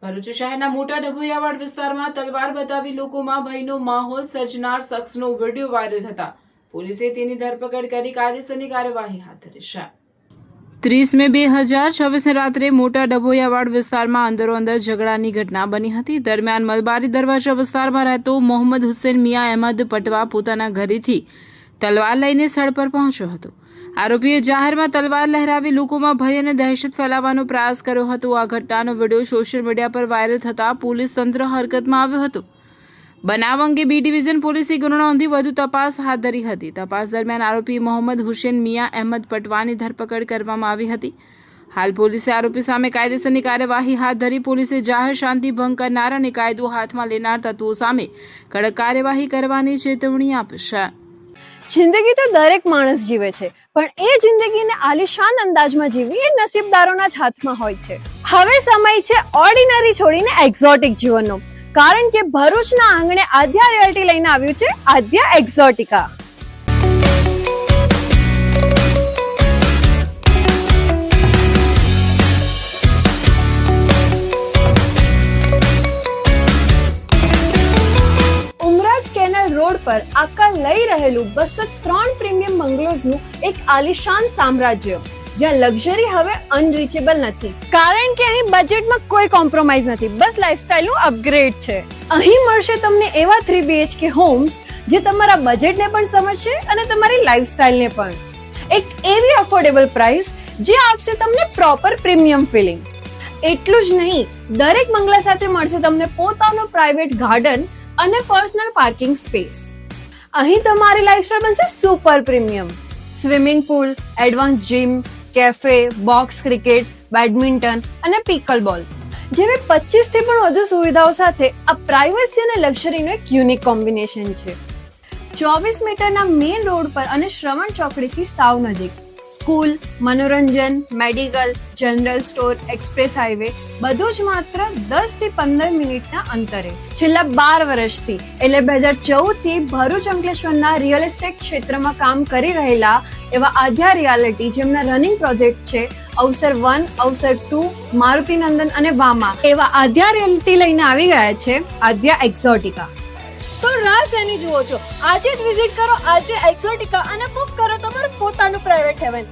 ભરૂચ શહેરના મોટા ડભોઈયાવાડ વિસ્તારમાં તલવાર બતાવી લોકોમાં ભયનો માહોલ સર્જનાર શખ્સનો વિડીયો વાયરલ થતા પોલીસે તેની ધરપકડ કરી કાયદેસરની કાર્યવાહી હાથ ધરી છે। 30 મે 2026 રાત્રે મોટા ડભોઈયાવાડ વિસ્તારમાં અંદરોઅંદર ઝઘડાની ઘટના બની હતી। દરમિયાન મલબારી દરવાજા વિસ્તારમાં રહેતો મોહમ્મદ હુસેન મિયા અહેમદ પટવા પોતાના ઘરેથી તલવાર લઈને સ્થળ પર પહોંચ્યો હતો। આરોપીએ જાહેરમાં તલવાર લહેરાવી લોકોમાં ભય અને દહેશત ફેલાવવાનો પ્રયાસ કર્યો હતો। આ ઘટનાનો વિડીયો સોશિયલ મીડિયા પર વાયરલ થતા પોલીસ તંત્ર હરકતમાં આવ્યું હતું। બનાવ અંગે બી ડિવિઝન પોલીસે ગુનો નોંધી વધુ તપાસ હાથ ધરી હતી। તપાસ દરમિયાન આરોપી મોહમ્મદ હુસેન મિયા અહેમદ પટવાની ધરપકડ કરવામાં આવી હતી। હાલ પોલીસે આરોપી સામે કાયદેસરની કાર્યવાહી હાથ ધરી પોલીસે જાહેર શાંતિ ભંગ કરનાર અને કાયદો હાથમાં લેનાર તત્વો સામે કડક કાર્યવાહી કરવાની ચેતવણી આપી છે। જિંદગી તો દરેક માણસ જીવે છે, પણ એ જિંદગીને આલિશાન અંદાજમાં જીવવી એ નસીબદારોના જ હાથમાં હોય છે। હવે સમય છે ઓર્ડિનરી છોડીને એક્ઝોટિક જીવનનો, કારણ કે ભરૂચના આંગણે આદ્યા રિયલ્ટી લઈને આવ્યું છે આદ્યા એક્ઝોટિકા। કેનલ રોડ પર આકાર લઈ રહેલું 203 પ્રીમિયમ બંગલોઝનું એક આલિશાન સામ્રાજ્ય, જ્યાં લક્ઝરી હવે અનરીચેબલ નથી, કારણ કે અહીં બજેટમાં કોઈ કોમ્પ્રોમાઇઝ નથી, બસ લાઇફસ્ટાઇલનું અપગ્રેડ છે। અહીં મળશે તમને એવા 3 BHK હોમ્સ જે તમારા બજેટને પણ સમજશે અને તમારી લાઇફસ્ટાઇલને પણ। એક એવી અફોર્ડેબલ પ્રાઇસ જે આપશે તમને પ્રોપર પ્રીમિયમ ફિલિંગ। એટલું જ નહીં, દરેક બંગલા સાથે મળશે તમને પોતાનો પ્રાઇવેટ ગાર્ડન અને પર્સનલ પાર્કિંગ સ્પેસ। અહીં તમારી લાઇફસ્ટાઇલ બનશે super premium. Swimming pool, advance gym, cafe, box cricket, badminton અને પિકલ બોલ જેવી 25 થી પણ વધુ સુવિધાઓ સાથે આ પ્રાઇવસી અને લક્ઝરીનું એક યુનિક કોમ્બિનેશન છે। 24 મીટરના મેઇન રોડ પર અને શ્રવણ ચોકડીથી સાવ નજીક સ્કૂલ, મનોરંજન, medical, general store, express highway બધું જ માત્ર 10 થી 15 મિનિટના અંતરે। છેલ્લા 12 વર્ષથી એટલે 2014 થી ભરૂચ અંકલેશ્વરના રિયલ એસ્ટેટ ક્ષેત્રમાં કામ કરી રહેલા એવા આદ્યા રિયાલિટી, જેમના રનિંગ પ્રોજેક્ટ છે અવસર 1, અવસર 2, મારુતિનંદન અને વામા, એવા આદ્યા રિયાલિટી લઈને આવી ગયા છે આદ્યા એક્ઝોટિકા। તો રાહ શેની જુઓ છો? આજે જ વિઝિટ કરો આદ્યા એક્ઝોટિકા અને બુક કરો તમારું પોતાનું પ્રાઇવેટ હેવન।